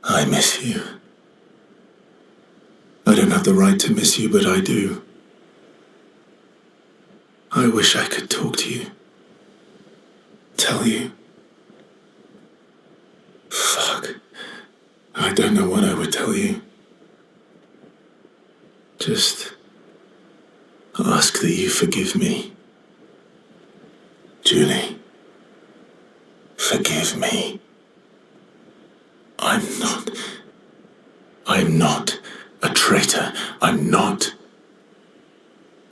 I miss you. I don't have the right to miss you, but I do. I wish I could talk to you. Tell you. Fuck. I don't know what I would tell you. Just ask that you forgive me. Julie. Forgive me. I'm not a traitor. I'm not.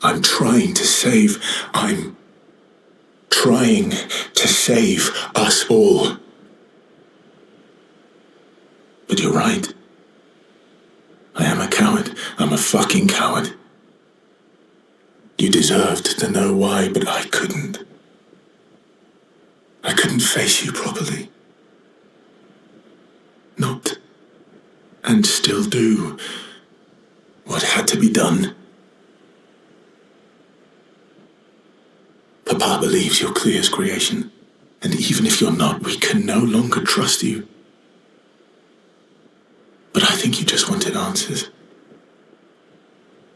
I'm trying to save us all. But you're right. I am a coward. I'm a fucking coward. You deserved to know why, but I couldn't. I couldn't face you properly. Not, and still do, what had to be done. Papa believes you're Clair's creation, and even if you're not, we can no longer trust you. But I think you just wanted answers.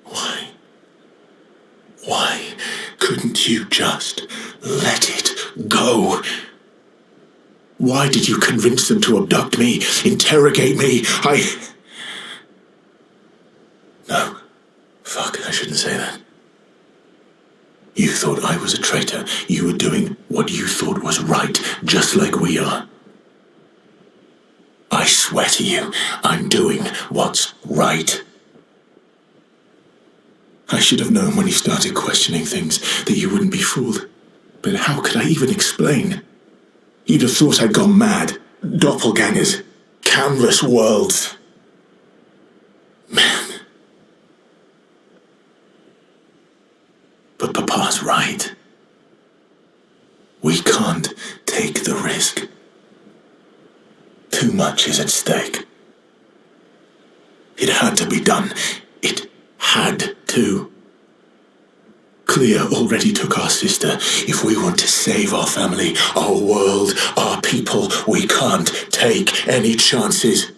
Why? Why couldn't you just let it go? Why did you convince them to abduct me, interrogate me? No. Fuck, I shouldn't say that. You thought I was a traitor. You were doing what you thought was right, just like we are. I swear to you, I'm doing what's right. I should have known when you started questioning things that you wouldn't be fooled. But how could I even explain? You'd have thought I'd gone mad. Doppelgangers. Canvas worlds. Man. But Papa's right. We can't take the risk. Too much is at stake. It had to be done. It had to. Clair already took our sister. If we want to save our family, our world, our people, we can't take any chances.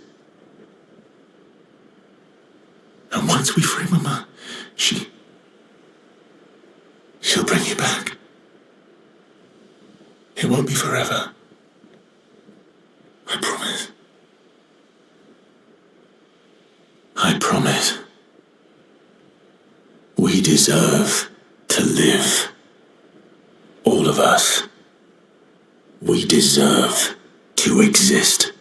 And once we free Mama, she'll bring you back. It won't be forever. I promise. I promise. We deserve to live. All of us. We deserve to exist.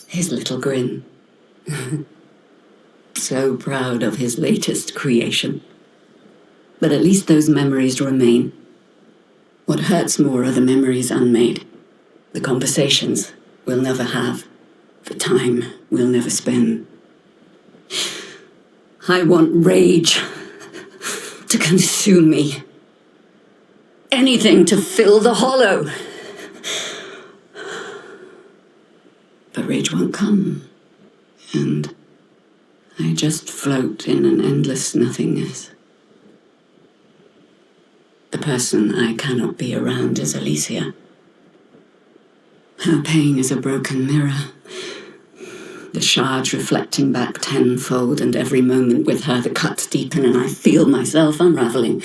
His little grin. So proud of his latest creation. But at least those memories remain. What hurts more are the memories unmade. The conversations we'll never have. The time we'll never spend. I want rage to consume me. Anything to fill the hollow. But rage won't come. And I just float in an endless nothingness. The person I cannot be around is Alicia. Her pain is a broken mirror. The shards reflecting back tenfold, and every moment with her the cuts deepen and I feel myself unraveling.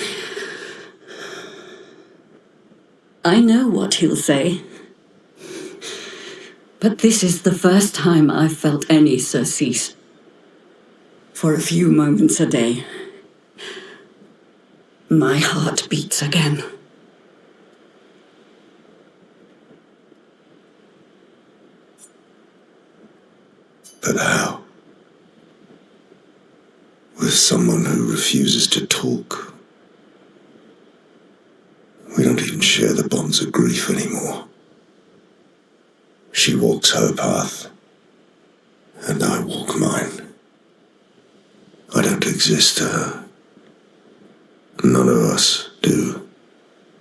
I know what he'll say. But this is the first time I've felt any surcease. For a few moments a day, my heart beats again. But how? With someone who refuses to talk. We don't even share the bonds of grief anymore. She walks her path, and I walk mine. I don't exist to her. None of us do.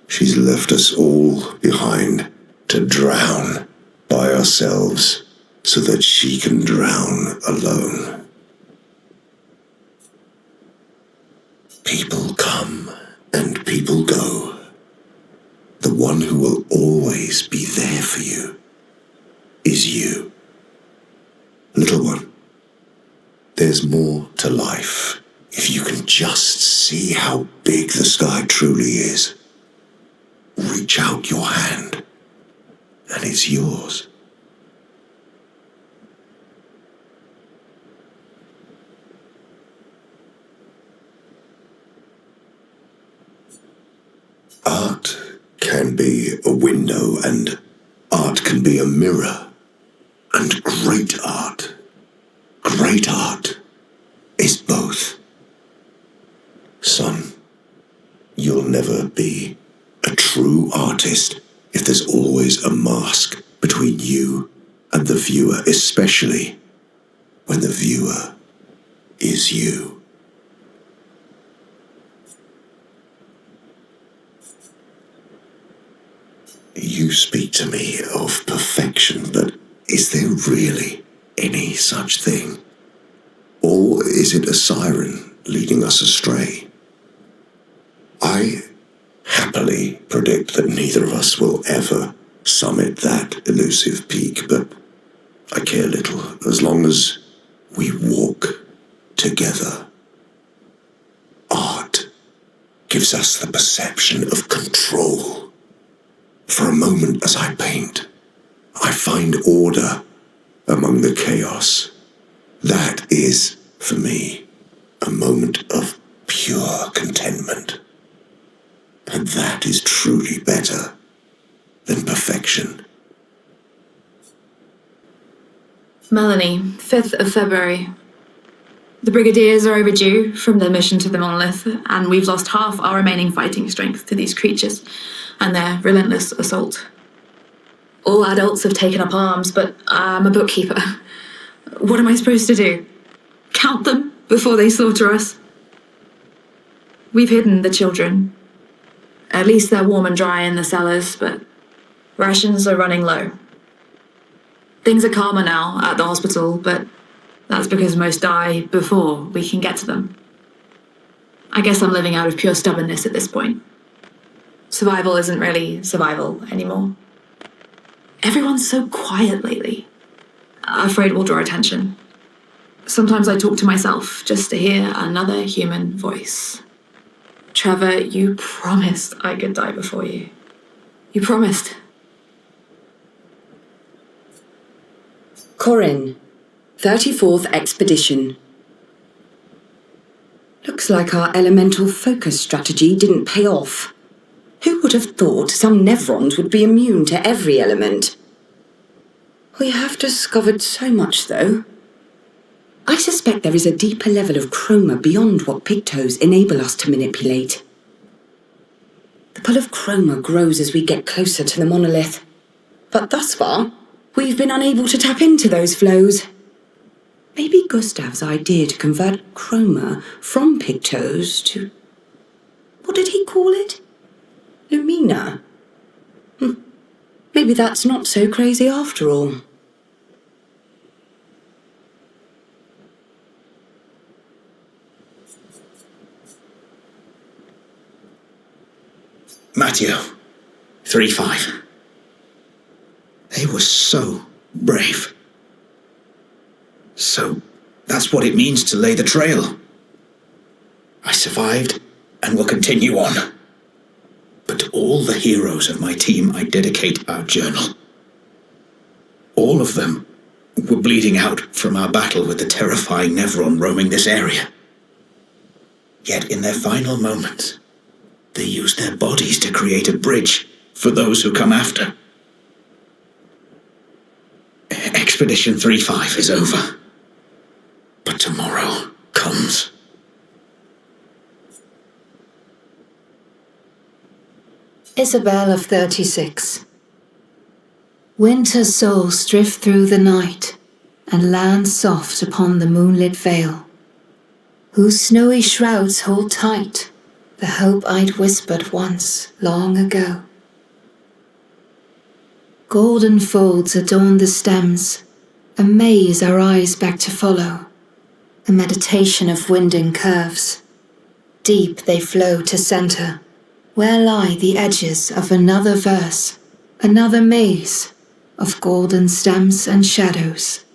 She's left us all behind to drown by ourselves so that she can drown alone. People come and people go. one who will always be there for you is you. Little one, there's more to life if you can just see how big the sky truly is. Reach out your hand, and it's yours. Art can be a window, and art can be a mirror. And great art is both. Son, you'll never be a true artist if there's always a mask between you and the viewer, especially when the viewer is you. You speak to me of perfection, but is there really any such thing? Or is it a siren leading us astray? I happily predict that neither of us will ever summit that elusive peak, but I care little as long as we walk together. Art gives us the perception of control. For a moment as I paint, I find order among the chaos. That is, for me, a moment of pure contentment. And that is truly better than perfection. Melanie, 5th of February. The Brigadiers are overdue from their mission to the monolith, and we've lost half our remaining fighting strength to these creatures and their relentless assault. All adults have taken up arms, but I'm a bookkeeper. What am I supposed to do? Count them before they slaughter us? We've hidden the children. At least they're warm and dry in the cellars, but rations are running low. Things are calmer now at the hospital, but that's because most die before we can get to them. I guess I'm living out of pure stubbornness at this point. Survival isn't really survival anymore. Everyone's so quiet lately. Afraid we'll draw attention. Sometimes I talk to myself just to hear another human voice. Trevor, you promised I could die before you. You promised. Corin, 34th Expedition. Looks like our elemental focus strategy didn't pay off. Who would have thought some Nevrons would be immune to every element? We have discovered so much, though. I suspect there is a deeper level of chroma beyond what pictos enable us to manipulate. The pull of chroma grows as we get closer to the monolith. But thus far, we've been unable to tap into those flows. Maybe Gustav's idea to convert chroma from pictos to... what did he call it? Lumina. Maybe that's not so crazy after all. Matteo, 3-5. They were so brave. So that's what it means to lay the trail. I survived and will continue on. But to all the heroes of my team, I dedicate our journal. All of them were bleeding out from our battle with the terrifying Nevron roaming this area. Yet in their final moments, they used their bodies to create a bridge for those who come after. Expedition 3-5 is over. But tomorrow comes. Isabel of 36. Winter's souls drift through the night and land soft upon the moonlit vale, whose snowy shrouds hold tight the hope I'd whispered once long ago. Golden folds adorn the stems, a maze our eyes back to follow, a meditation of winding curves. Deep they flow to center, where lie the edges of another verse, another maze of golden stems and shadows.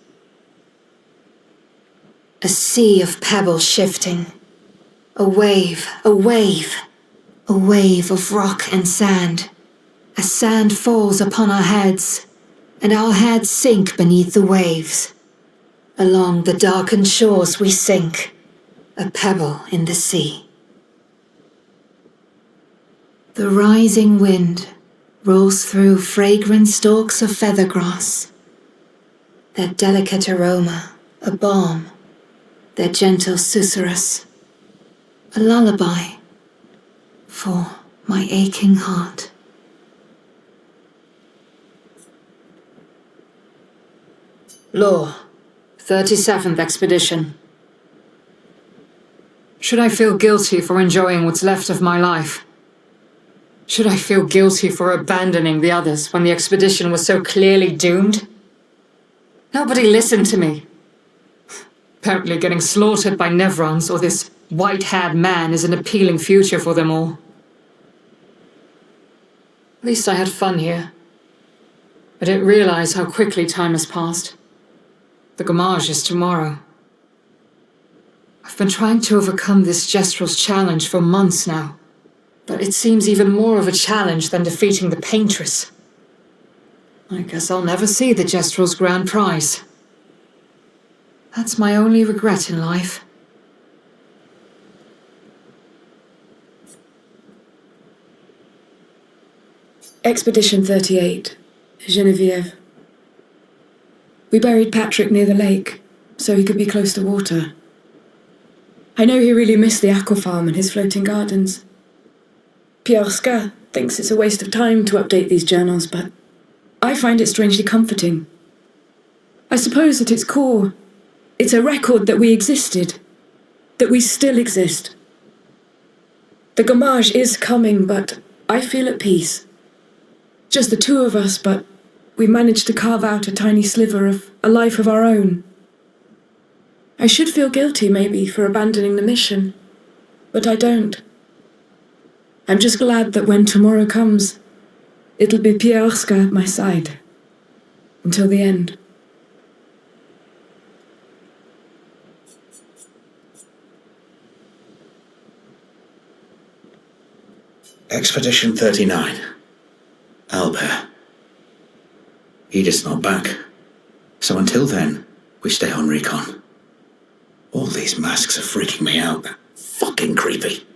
A sea of pebbles shifting, a wave, a wave, a wave of rock and sand, as sand falls upon our heads, and our heads sink beneath the waves. Along the darkened shores we sink, a pebble in the sea. The rising wind rolls through fragrant stalks of feathergrass, their delicate aroma a balm, their gentle susurrus, a lullaby for my aching heart. Law, 37th Expedition. Should I feel guilty for enjoying what's left of my life? Should I feel guilty for abandoning the others when the expedition was so clearly doomed? Nobody listened to me. Apparently getting slaughtered by Nevrons or this white-haired man is an appealing future for them all. At least I had fun here. I didn't realize how quickly time has passed. The Gamage is tomorrow. I've been trying to overcome this Jestrel's challenge for months now, but it seems even more of a challenge than defeating the Paintress. I guess I'll never see the Jestrel's grand prize. That's my only regret in life. Expedition 38, Geneviève. We buried Patrick near the lake, so he could be close to water. I know he really missed the aquafarm and his floating gardens. Piorska thinks it's a waste of time to update these journals, but I find it strangely comforting. I suppose at its core, it's a record that we existed, that we still exist. The Gamage is coming, but I feel at peace. Just the two of us, but we managed to carve out a tiny sliver of a life of our own. I should feel guilty, maybe, for abandoning the mission, but I don't. I'm just glad that when tomorrow comes, it'll be Piorska at my side. Until the end. Expedition 39. Albert. Edith's not back. So until then, we stay on recon. All these masks are freaking me out. They're fucking creepy.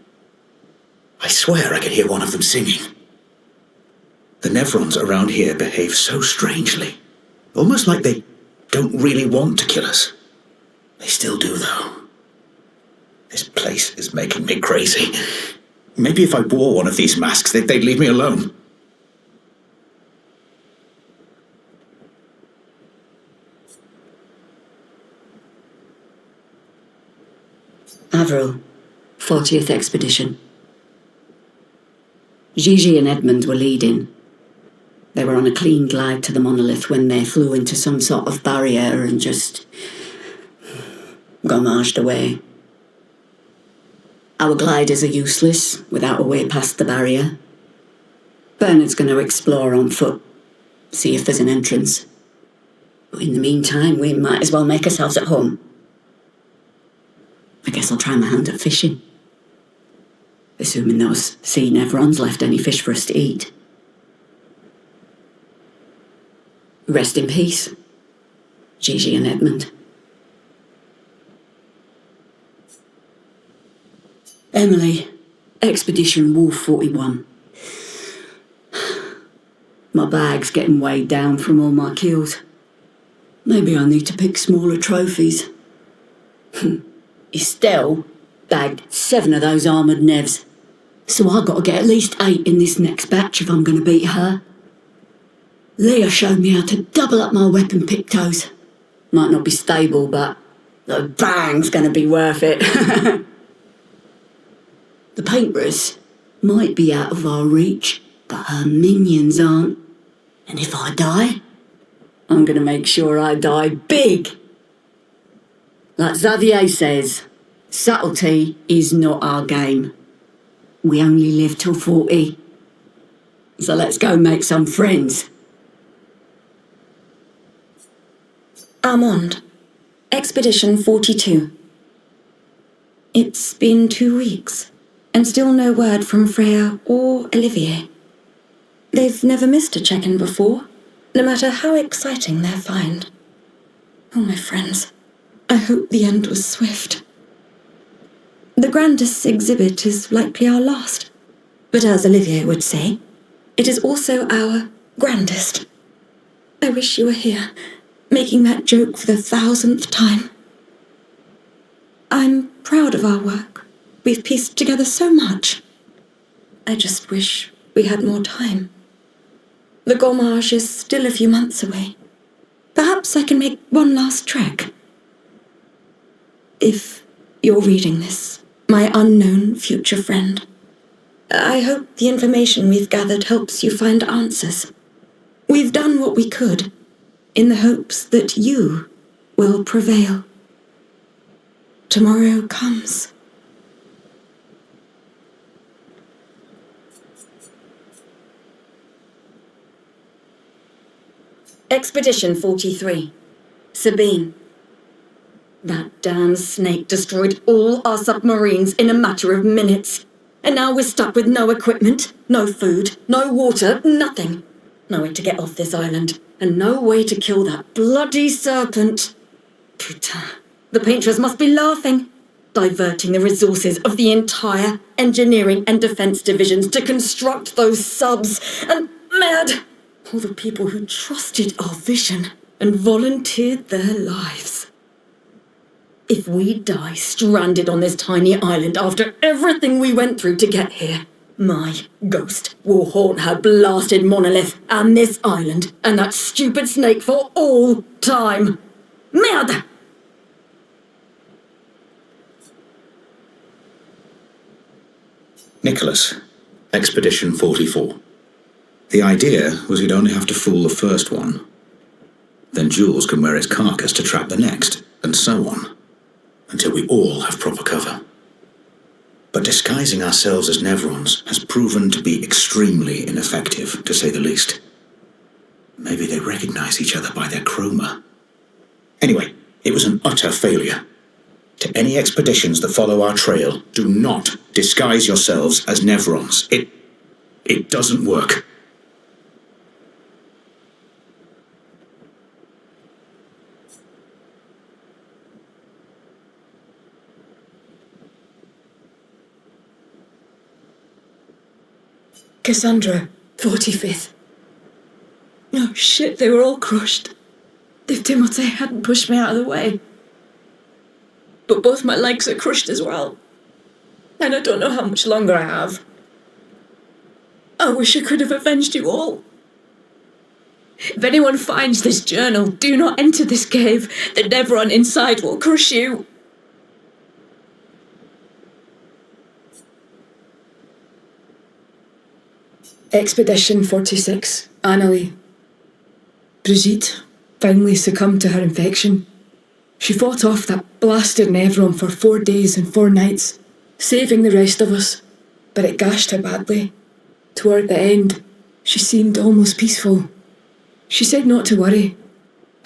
I swear I could hear one of them singing. The Nevrons around here behave so strangely. Almost like they don't really want to kill us. They still do, though. This place is making me crazy. Maybe if I wore one of these masks, they'd leave me alone. Avril, 40th Expedition. Gigi and Edmund were leading. They were on a clean glide to the monolith when they flew into some sort of barrier and just gomaged away. Our gliders are useless without a way past the barrier. Bernard's going to explore on foot, see if there's an entrance. But in the meantime, we might as well make ourselves at home. I guess I'll try my hand at fishing. Assuming those sea Nevrons left any fish for us to eat. Rest in peace, Gigi and Edmund. Emily, Expedition Wolf 41. My bag's getting weighed down from all my kills. Maybe I need to pick smaller trophies. Estelle bagged 7 of those armoured nevs, so I've got to get at least 8 in this next batch if I'm going to beat her. Leah showed me how to double up my weapon pictos. Might not be stable, but the bang's going to be worth it. The paintbrus might be out of our reach, but her minions aren't. And if I die, I'm going to make sure I die big. Like Xavier says, subtlety is not our game. We only live till 40. So let's go make some friends. Armand, Expedition 42. It's been 2 weeks, and still no word from Freya or Olivier. They've never missed a check-in before, no matter how exciting their find. Oh, my friends, I hope the end was swift. The grandest exhibit is likely our last, but as Olivier would say, it is also our grandest. I wish you were here, making that joke for the 1000th time. I'm proud of our work. We've pieced together so much. I just wish we had more time. The Gommage is still a few months away. Perhaps I can make one last trek. If you're reading this, my unknown future friend, I hope the information we've gathered helps you find answers. We've done what we could, in the hopes that you will prevail. Tomorrow comes. Expedition 43. Sabine. That damn snake destroyed all our submarines in a matter of minutes. And now we're stuck with no equipment, no food, no water, nothing. No way to get off this island, and no way to kill that bloody serpent. Putain, the painters must be laughing. Diverting the resources of the entire engineering and defense divisions to construct those subs. And mad, all the people who trusted our vision and volunteered their lives. If we die stranded on this tiny island after everything we went through to get here, my ghost will haunt her blasted monolith and this island and that stupid snake for all time. Merde! Nicholas, Expedition 44. The idea was you'd only have to fool the first one. Then Jules can wear his carcass to trap the next, and so on, until we all have proper cover. But disguising ourselves as Nevrons has proven to be extremely ineffective, to say the least. Maybe they recognize each other by their chroma. Anyway, it was an utter failure. To any expeditions that follow our trail, do not disguise yourselves as Nevrons. It doesn't work. Cassandra, 45th. Oh shit, they were all crushed. If Timothée hadn't pushed me out of the way. But both my legs are crushed as well. And I don't know how much longer I have. I wish I could have avenged you all. If anyone finds this journal, do not enter this cave. The Nevron inside will crush you. Expedition 46, Annalie. Brigitte finally succumbed to her infection. She fought off that blasted Nevron for 4 days and 4 nights, saving the rest of us, but it gashed her badly. Toward the end, she seemed almost peaceful. She said not to worry.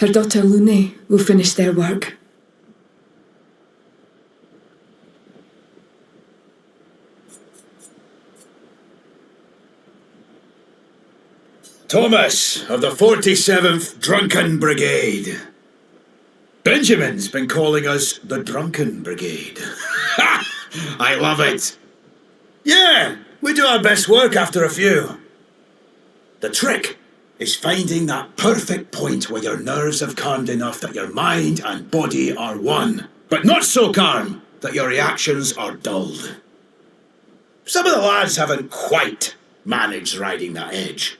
Her daughter Lune will finish their work. Thomas of the 47th Drunken Brigade. Benjamin's been calling us the Drunken Brigade. Ha! I love it. Yeah, we do our best work after a few. The trick is finding that perfect point where your nerves have calmed enough that your mind and body are one, but not so calm that your reactions are dulled. Some of the lads haven't quite managed riding that edge.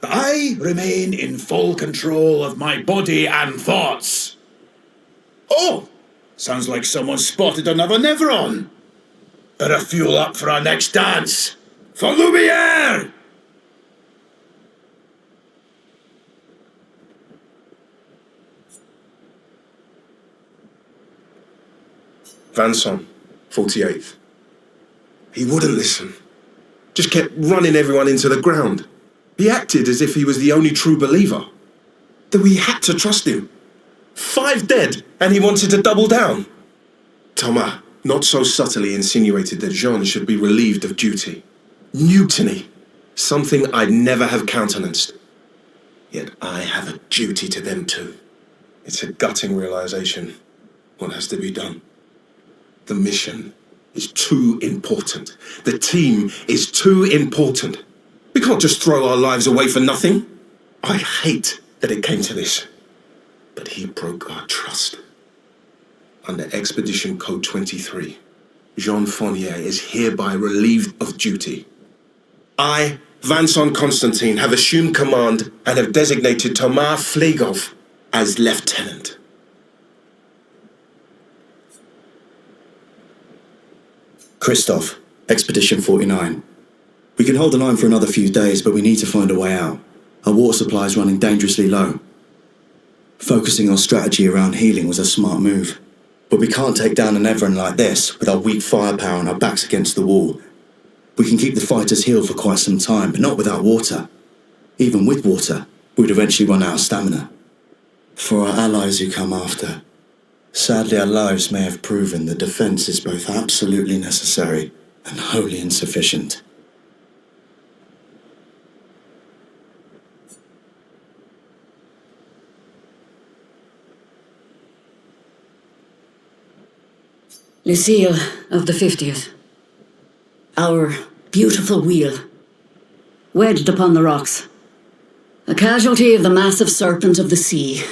But I remain in full control of my body and thoughts. Oh, sounds like someone spotted another Nevron. Better fuel up for our next dance. For Lumiere! Vincent, 48th. He wouldn't listen. Just kept running everyone into the ground. He acted as if he was the only true believer. That we had to trust him. 5 dead, and he wanted to double down. Thomas, not so subtly, insinuated that Jean should be relieved of duty. Mutiny. Something I'd never have countenanced. Yet I have a duty to them too. It's a gutting realization. What has to be done? The mission is too important. The team is too important. We can't just throw our lives away for nothing. I hate that it came to this. But he broke our trust. Under Expedition Code 23, Jean Fournier is hereby relieved of duty. I, Vincent Constantine, have assumed command and have designated Thomas Flegov as lieutenant. Christoph, Expedition 49. We can hold the line for another few days, but we need to find a way out. Our water supply is running dangerously low. Focusing our strategy around healing was a smart move. But we can't take down an Everin like this with our weak firepower and our backs against the wall. We can keep the fighters healed for quite some time, but not without water. Even with water, we'd eventually run out of stamina. For our allies who come after, sadly our lives may have proven that defense is both absolutely necessary and wholly insufficient. Lucille of the 50th. Our beautiful wheel. Wedged upon the rocks. A casualty of the massive serpent of the sea.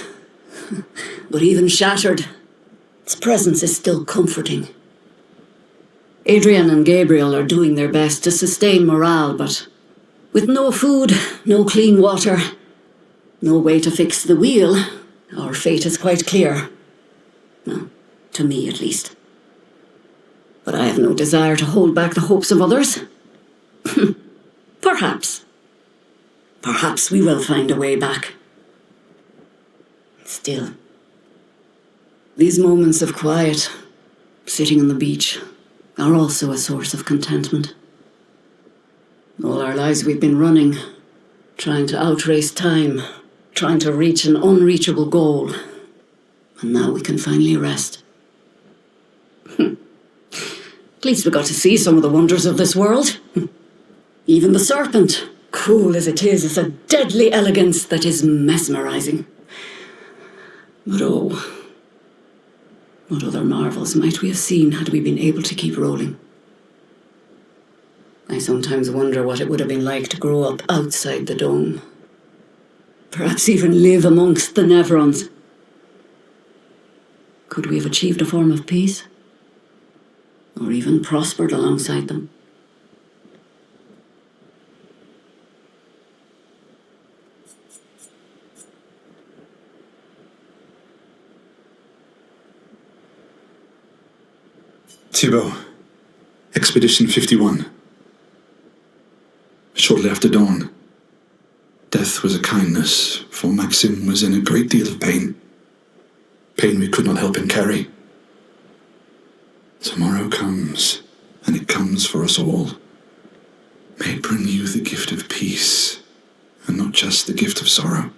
But even shattered, its presence is still comforting. Adrian and Gabriel are doing their best to sustain morale, but with no food, no clean water, no way to fix the wheel, our fate is quite clear. Well, to me at least. But I have no desire to hold back the hopes of others. Perhaps. Perhaps we will find a way back. Still, these moments of quiet, sitting on the beach, are also a source of contentment. All our lives we've been running, trying to outrace time, trying to reach an unreachable goal. And now we can finally rest. At least we got to see some of the wonders of this world. Even the serpent, cruel as it is a deadly elegance that is mesmerizing. But oh, what other marvels might we have seen had we been able to keep rolling? I sometimes wonder what it would have been like to grow up outside the dome. Perhaps even live amongst the Nevrons. Could we have achieved a form of peace? Or even prospered alongside them? Thibault, Expedition 51. Shortly after dawn, death was a kindness, for Maxim was in a great deal of pain. Pain we could not help him carry. Tomorrow comes, and it comes for us all. May it bring you the gift of peace, and not just the gift of sorrow.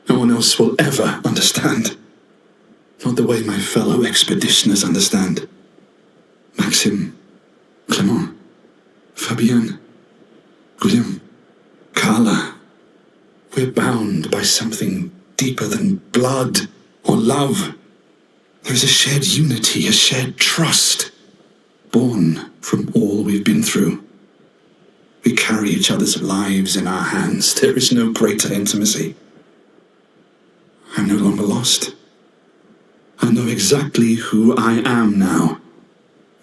No one else will ever understand. Not the way my fellow expeditioners understand. Maxim, Clément, Fabienne, Guillaume, Carla. We're bound by something deeper than blood or love. There is a shared unity, a shared trust, born from all we've been through. We carry each other's lives in our hands. There is no greater intimacy. I'm no longer lost. I know exactly who I am now,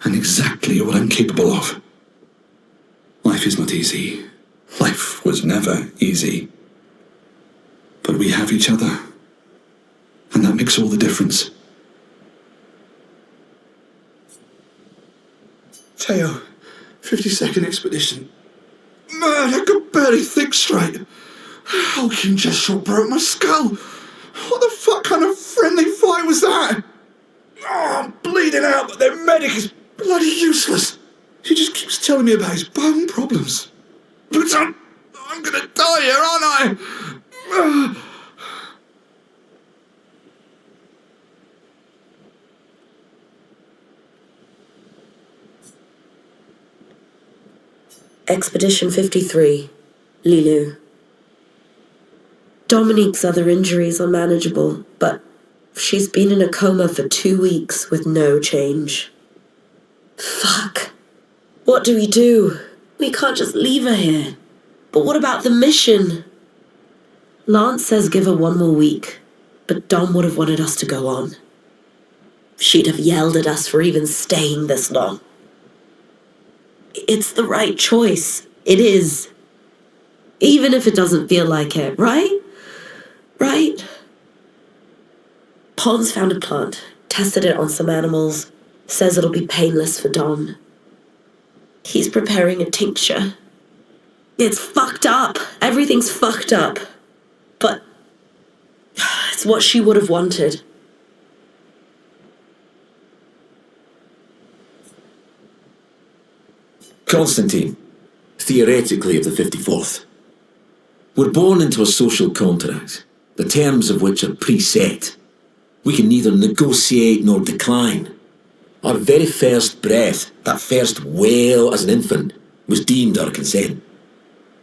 and exactly what I'm capable of. Life is not easy. Life was never easy. But we have each other, and that makes all the difference. Teo, 52nd Expedition. Man, I could barely think straight. Hulking just short broke my skull. What the fuck kind of friendly fight was that? Oh, I'm bleeding out, but their medic is bloody useless. He just keeps telling me about his bone problems. But I'm gonna die here, aren't I? Expedition 53, Lilu. Dominique's other injuries are manageable, but she's been in a coma for 2 weeks with no change. Fuck. What do? We can't just leave her here. But what about the mission? Lance says give her 1 more week, but Dom would have wanted us to go on. She'd have yelled at us for even staying this long. It's the right choice. It is. Even if it doesn't feel like it, right? Right? Pons found a plant, tested it on some animals, says it'll be painless for Dom. He's preparing a tincture. It's fucked up. Everything's fucked up. But it's what she would have wanted. Constantine, theoretically of the 54th. We're born into a social contract, the terms of which are preset. We can neither negotiate nor decline. Our very first breath, that first wail as an infant, was deemed our consent.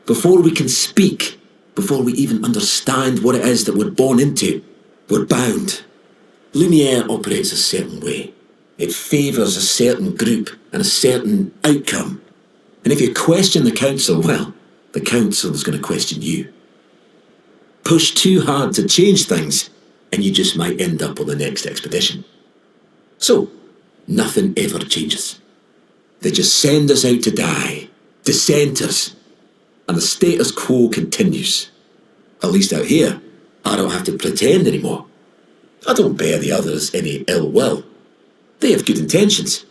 Before we can speak, before we even understand what it is that we're born into, we're bound. Lumiere operates a certain way. It favours a certain group and a certain outcome. And if you question the council, well, the council is going to question you. Push too hard to change things, and you just might end up on the next expedition. So, nothing ever changes. They just send us out to die, dissent us, and the status quo continues. At least out here, I don't have to pretend anymore. I don't bear the others any ill will. They have good intentions.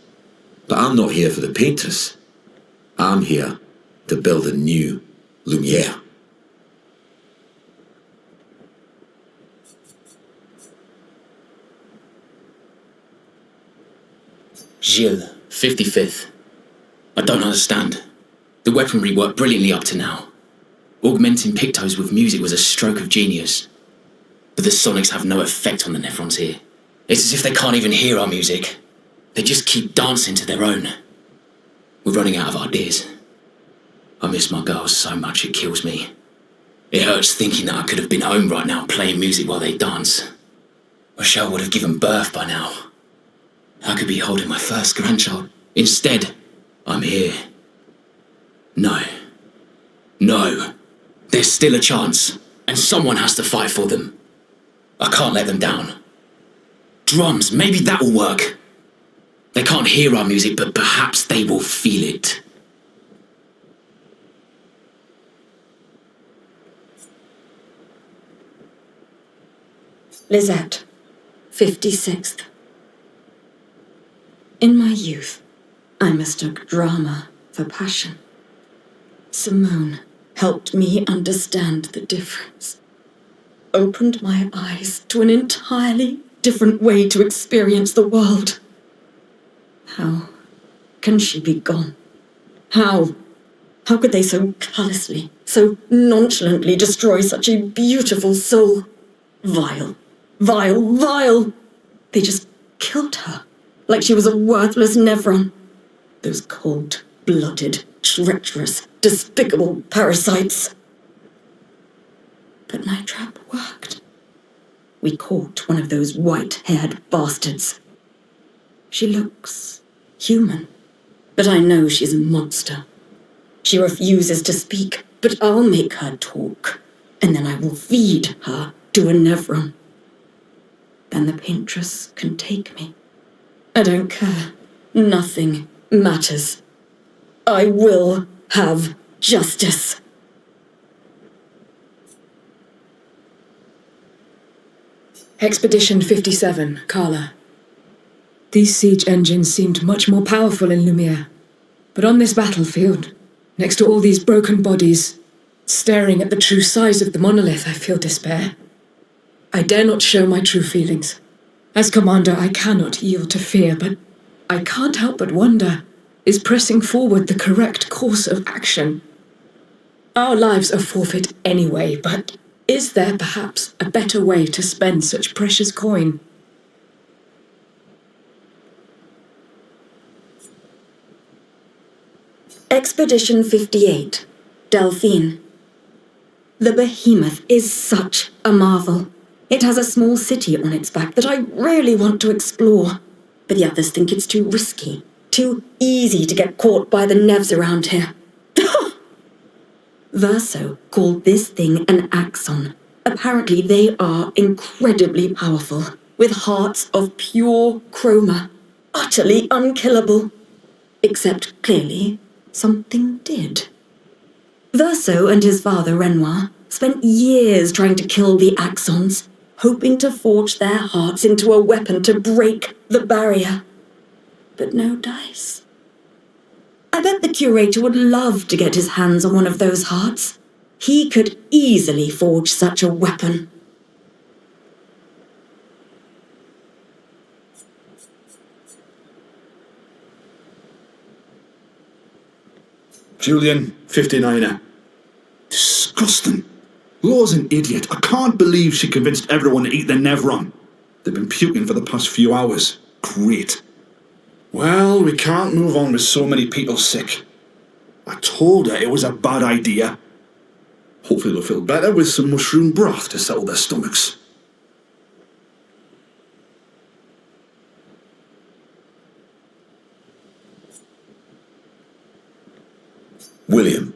But I'm not here for the painters. I'm here to build a new Lumiere. Gilles, 55th. I don't understand. The weaponry worked brilliantly up to now. Augmenting Pictos with music was a stroke of genius. But the sonics have no effect on the Nephrons here. It's as if they can't even hear our music. They just keep dancing to their own. We're running out of ideas. I miss my girls so much it kills me. It hurts thinking that I could have been home right now playing music while they dance. Rochelle would have given birth by now. I could be holding my first grandchild. Instead, I'm here. No. There's still a chance, and someone has to fight for them. I can't let them down. Drums, maybe that will work. They can't hear our music, but perhaps they will feel it. Lisette, 56th. In my youth, I mistook drama for passion. Simone helped me understand the difference. Opened my eyes to an entirely different way to experience the world. How can she be gone? How could they so callously, so nonchalantly destroy such a beautiful soul? Vile. They just killed her, like she was a worthless Nephron. Those cold-blooded, treacherous, despicable parasites. But my trap worked. We caught one of those white-haired bastards. She looks human, but I know she's a monster. She refuses to speak, but I'll make her talk, and then I will feed her to a Nephron. Then the paintress can take me. I don't care. Nothing matters. I will have justice. Expedition 57, Carla. These siege engines seemed much more powerful in Lumiere. But on this battlefield, next to all these broken bodies, staring at the true size of the monolith, I feel despair. I dare not show my true feelings. As commander, I cannot yield to fear, but I can't help but wonder, is pressing forward the correct course of action? Our lives are forfeit anyway, but is there perhaps a better way to spend such precious coin? Expedition 58, Delphine. The behemoth is such a marvel. It has a small city on its back that I really want to explore, but the others think it's too risky, too easy to get caught by the nevs around here. Verso called this thing an axon. Apparently they are incredibly powerful, with hearts of pure chroma, utterly unkillable. Except, clearly, something did. Verso and his father, Renoir, spent years trying to kill the axons, hoping to forge their hearts into a weapon to break the barrier. But no dice. I bet the curator would love to get his hands on one of those hearts. He could easily forge such a weapon. Julian, 59er. Disgusting. Law's an idiot. I can't believe she convinced everyone to eat the Nevron. They've been puking for the past few hours. Great. Well, we can't move on with so many people sick. I told her it was a bad idea. Hopefully they'll feel better with some mushroom broth to settle their stomachs. William,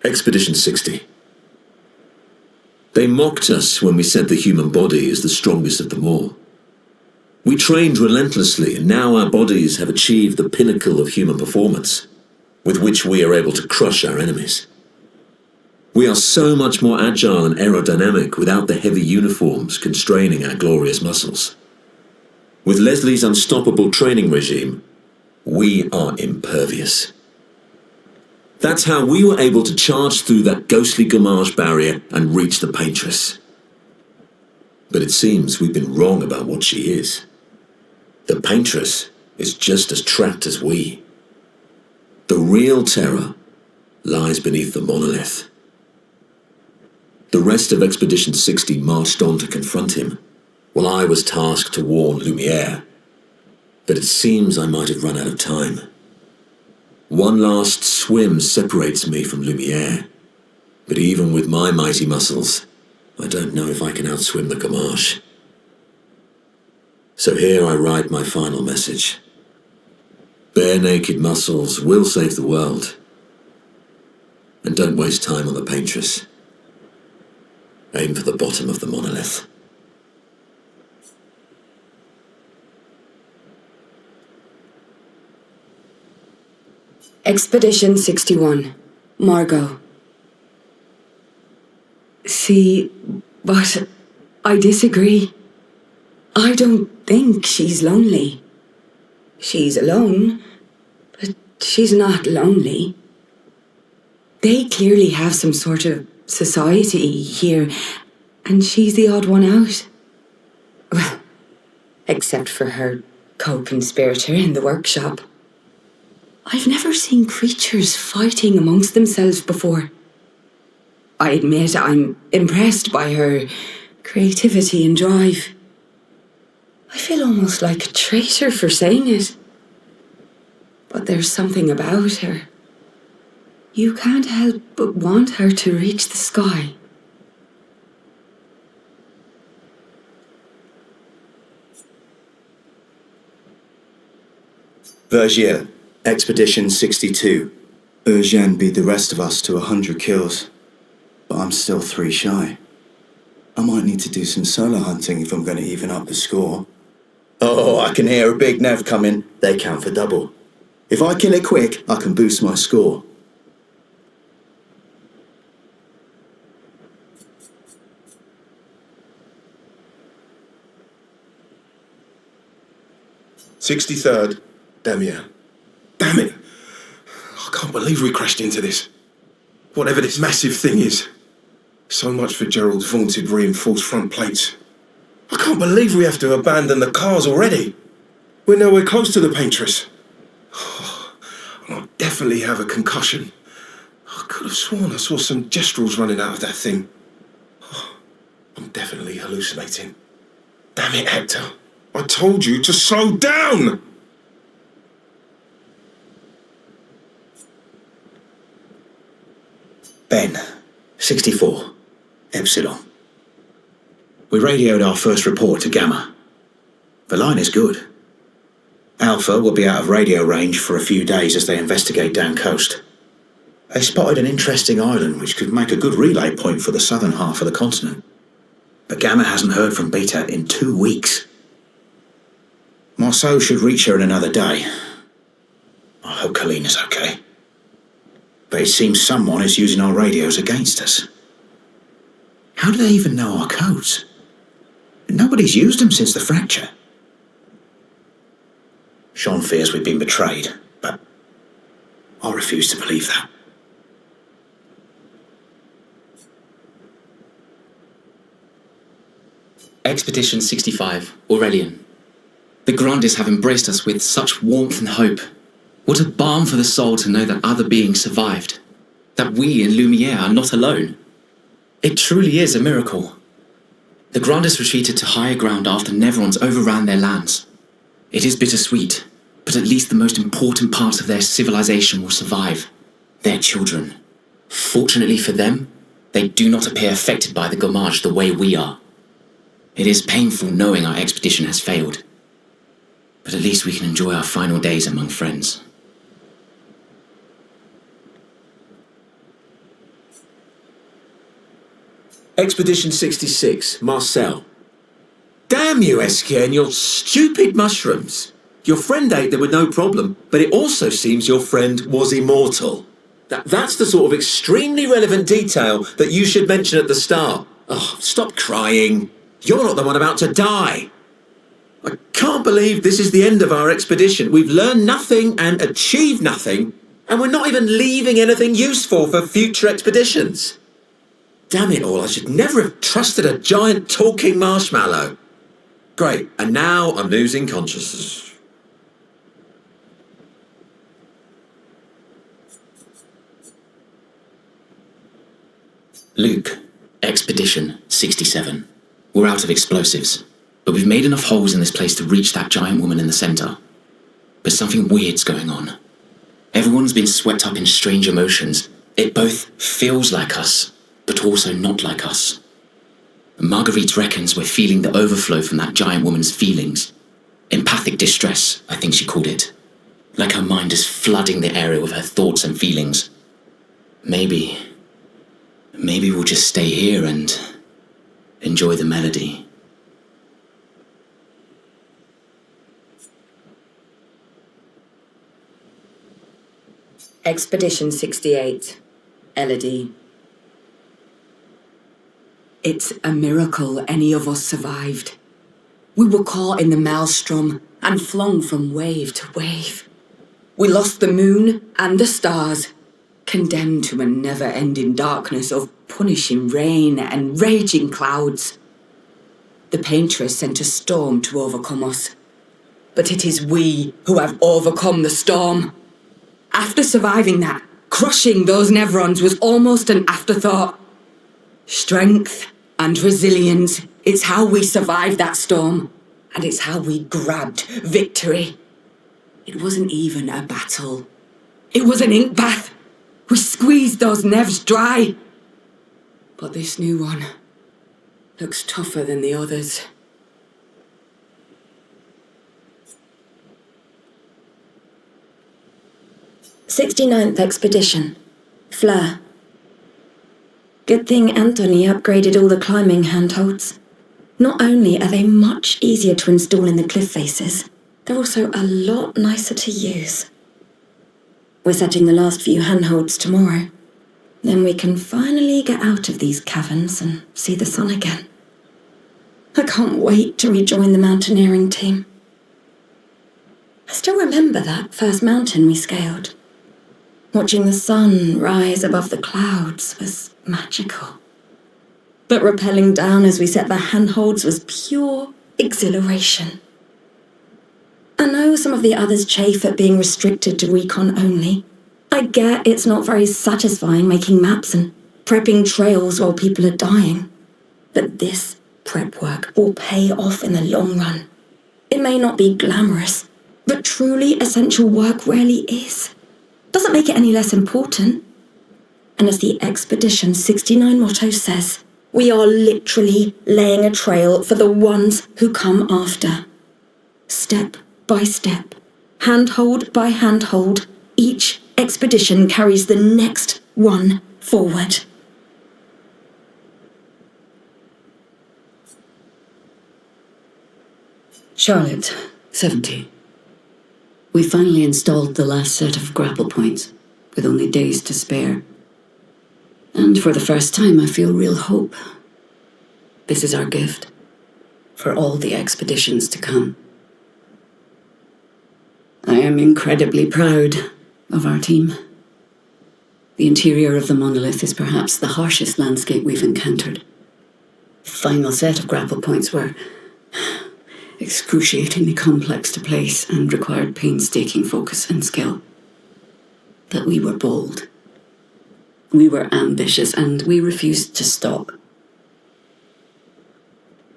Expedition 60. They mocked us when we said the human body is the strongest of them all. We trained relentlessly, and now our bodies have achieved the pinnacle of human performance, with which we are able to crush our enemies. We are so much more agile and aerodynamic without the heavy uniforms constraining our glorious muscles. With Leslie's unstoppable training regime, we are impervious. That's how we were able to charge through that ghostly Gamage barrier and reach the Paintress. But it seems we've been wrong about what she is. The Paintress is just as trapped as we. The real terror lies beneath the monolith. The rest of Expedition 60 marched on to confront him, while I was tasked to warn Lumiere. But it seems I might have run out of time. One last swim separates me from Lumiere, but even with my mighty muscles, I don't know if I can outswim the Gamage. So here I write my final message. Bare naked muscles will save the world. And don't waste time on the Paintress. Aim for the bottom of the monolith. Expedition 61, Margot. See, but I disagree. I don't think she's lonely. She's alone, but she's not lonely. They clearly have some sort of society here, and she's the odd one out. Well, except for her co-conspirator in the workshop. I've never seen creatures fighting amongst themselves before. I admit I'm impressed by her creativity and drive. I feel almost like a traitor for saying it. But there's something about her. You can't help but want her to reach the sky. Vergier, Expedition 62. Eugène beat the rest of us to 100 kills, but I'm still 3 shy. I might need to do some solo hunting if I'm going to even up the score. Oh, I can hear a big Nev coming. They count for double. If I kill it quick, I can boost my score. "63rd, Damien. Damn it! I can't believe we crashed into this. Whatever this massive thing is. So much for Gerald's vaunted reinforced front plates. I can't believe we have to abandon the cars already. We're nowhere close to the Paintress. I'll definitely have a concussion. I could have sworn I saw some gestrels running out of that thing. I'm definitely hallucinating. Damn it, Hector. I told you to slow down! Ben, 64, Epsilon. We radioed our first report to Gamma. The line is good. Alpha will be out of radio range for a few days as they investigate down coast. They spotted an interesting island which could make a good relay point for the southern half of the continent. But Gamma hasn't heard from Beta in 2 weeks. Marceau should reach her in another day. I hope Colleen is okay. But it seems someone is using our radios against us. How do they even know our codes? Nobody's used them since the fracture. Sean fears we've been betrayed, but I refuse to believe that. Expedition 65, Aurelian. The Grandes have embraced us with such warmth and hope. What a balm for the soul to know that other beings survived. That we in Lumiere are not alone. It truly is a miracle. The Grandes retreated to higher ground after Neverons overran their lands. It is bittersweet, but at least the most important parts of their civilization will survive. Their children. Fortunately for them, they do not appear affected by the Gommage the way we are. It is painful knowing our expedition has failed. But at least we can enjoy our final days among friends. Expedition 66, Marcel. Damn you, Eskia, and your stupid mushrooms. Your friend ate them with no problem, but it also seems your friend was immortal. That's the sort of extremely relevant detail that you should mention at the start. Oh, stop crying. You're not the one about to die. I can't believe this is the end of our expedition. We've learned nothing and achieved nothing, and we're not even leaving anything useful for future expeditions. Damn it all, I should never have trusted a giant talking marshmallow. Great, and now I'm losing consciousness. Luke, Expedition 67. We're out of explosives, but we've made enough holes in this place to reach that giant woman in the center. But something weird's going on. Everyone's been swept up in strange emotions. It both feels like us, but also not like us. Marguerite reckons we're feeling the overflow from that giant woman's feelings. Empathic distress, I think she called it. Like her mind is flooding the area with her thoughts and feelings. Maybe we'll just stay here and enjoy the melody. Expedition 68, Elodie. It's a miracle any of us survived. We were caught in the maelstrom and flung from wave to wave. We lost the moon and the stars, condemned to a never-ending darkness of punishing rain and raging clouds. The Paintress sent a storm to overcome us, but it is we who have overcome the storm. After surviving that, crushing those Neverons was almost an afterthought. Strength and resilience, it's how we survived that storm, and it's how we grabbed victory. It wasn't even a battle. It was an ink bath. We squeezed those Nevs dry. But this new one looks tougher than the others. "69th Expedition, Fleur. Good thing Anthony upgraded all the climbing handholds. Not only are they much easier to install in the cliff faces, they're also a lot nicer to use. We're setting the last few handholds tomorrow. Then we can finally get out of these caverns and see the sun again. I can't wait to rejoin the mountaineering team. I still remember that first mountain we scaled. Watching the sun rise above the clouds was magical. But rappelling down as we set the handholds was pure exhilaration. I know some of the others chafe at being restricted to recon only. I get it's not very satisfying making maps and prepping trails while people are dying. But this prep work will pay off in the long run. It may not be glamorous, but truly essential work rarely is. Doesn't make it any less important. And as the Expedition 69 motto says, we are literally laying a trail for the ones who come after. Step by step, handhold by handhold, each expedition carries the next one forward. Charlotte, 70. We finally installed the last set of grapple points, with only days to spare. And for the first time, I feel real hope. This is our gift, for all the expeditions to come. I am incredibly proud of our team. The interior of the monolith is perhaps the harshest landscape we've encountered. The final set of grapple points were excruciatingly complex to place and required painstaking focus and skill. But we were bold. We were ambitious, and we refused to stop.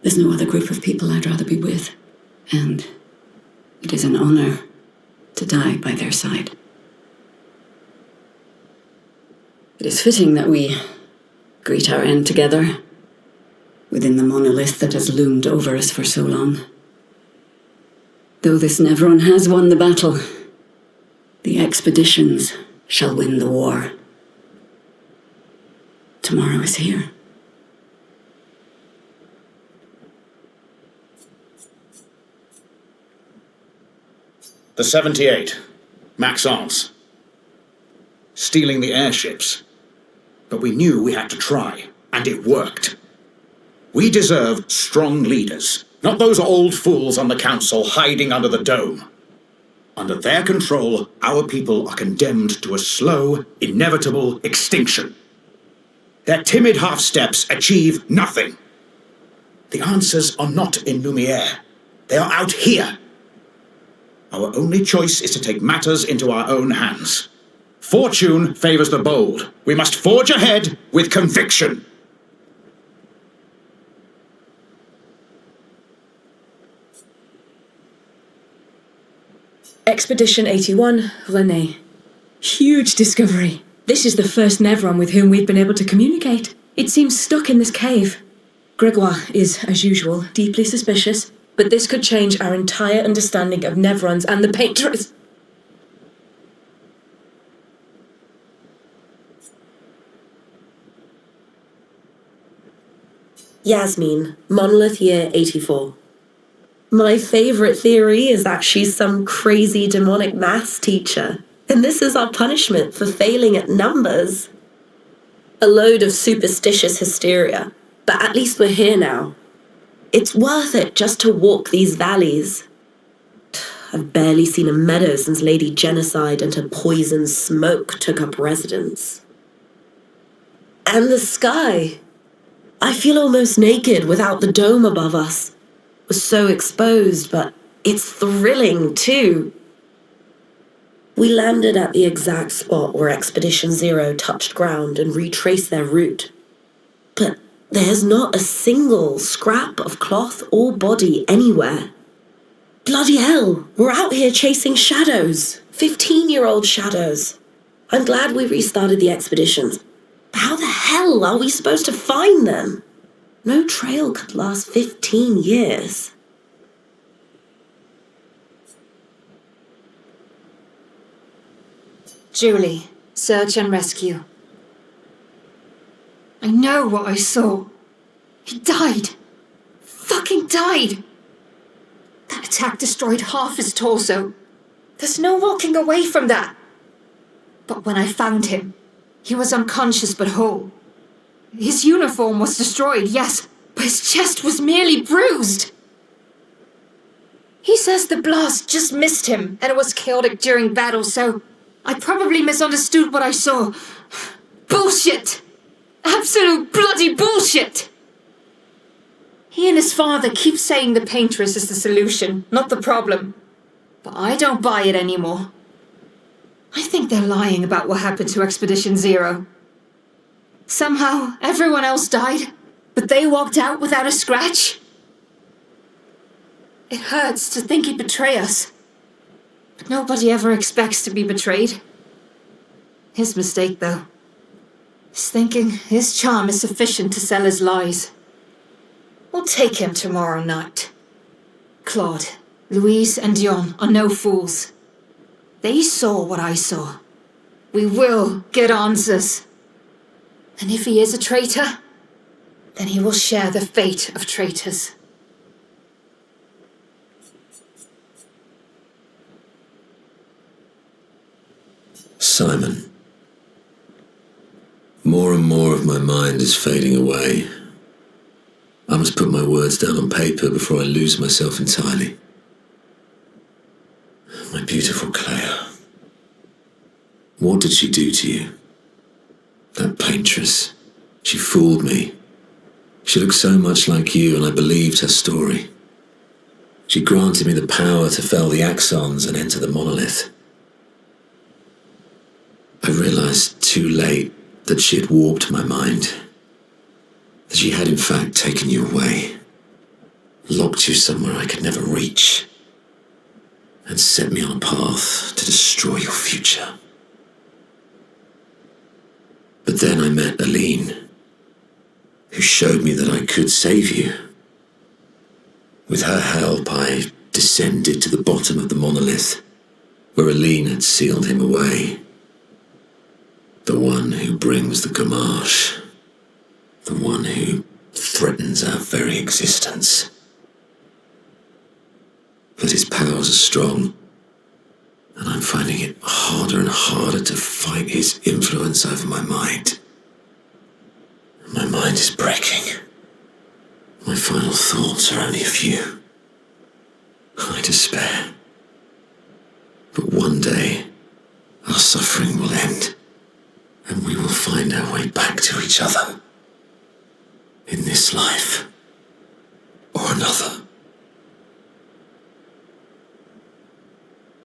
There's no other group of people I'd rather be with, and it is an honor to die by their side. It is fitting that we greet our end together within the monolith that has loomed over us for so long. Though this Nevron has won the battle, the expeditions shall win the war. Tomorrow is here. The 78, Maxence. Stealing the airships. But we knew we had to try, and it worked. We deserve strong leaders, not those old fools on the council hiding under the dome. Under their control, our people are condemned to a slow, inevitable extinction. Their timid half-steps achieve nothing. The answers are not in Lumiere. They are out here. Our only choice is to take matters into our own hands. Fortune favors the bold. We must forge ahead with conviction. Expedition 81, René. Huge discovery. This is the first Nevron with whom we've been able to communicate. It seems stuck in this cave. Gregoire is, as usual, deeply suspicious, but this could change our entire understanding of Nevrons and the Painters. Yasmin, Monolith Year 84. My favourite theory is that she's some crazy demonic maths teacher, and this is our punishment for failing at numbers. A load of superstitious hysteria, but at least we're here now. It's worth it just to walk these valleys. I've barely seen a meadow since Lady Genocide and her poison smoke took up residence. And the sky. I feel almost naked without the dome above us. We're so exposed, but it's thrilling too. We landed at the exact spot where Expedition Zero touched ground and retraced their route. But there's not a single scrap of cloth or body anywhere. Bloody hell, we're out here chasing shadows. 15-year-old shadows. I'm glad we restarted the expeditions. But how the hell are we supposed to find them? No trail could last 15 years. Julie, search and rescue. I know what I saw. He died. Fucking died. That attack destroyed half his torso. There's no walking away from that. But when I found him, he was unconscious but whole. His uniform was destroyed, yes, but his chest was merely bruised. He says the blast just missed him and it was chaotic during battle, so I probably misunderstood what I saw. Bullshit! Absolute bloody bullshit! He and his father keep saying the Paintress is the solution, not the problem. But I don't buy it anymore. I think they're lying about what happened to Expedition Zero. Somehow, everyone else died, but they walked out without a scratch. It hurts to think he'd betray us. But nobody ever expects to be betrayed. His mistake, though, is thinking his charm is sufficient to sell his lies. We'll take him tomorrow night. Claude, Louise, and Dion are no fools. They saw what I saw. We will get answers. And if he is a traitor, then he will share the fate of traitors. Simon. More and more of my mind is fading away. I must put my words down on paper before I lose myself entirely. My beautiful Clair. What did she do to you? That paintress. She fooled me. She looked so much like you, and I believed her story. She granted me the power to fell the axons and enter the monolith. I realized too late that she had warped my mind. That she had in fact taken you away, locked you somewhere I could never reach, and set me on a path to destroy your future. But then I met Aline, who showed me that I could save you. With her help, I descended to the bottom of the monolith, where Aline had sealed him away. The one who brings the Gamache. The one who threatens our very existence. But his powers are strong, and I'm finding it harder and harder to fight his influence over my mind. My mind is breaking. My final thoughts are only a few. I despair. But one day, our suffering will end, and we will find our way back to each other. In this life, or another.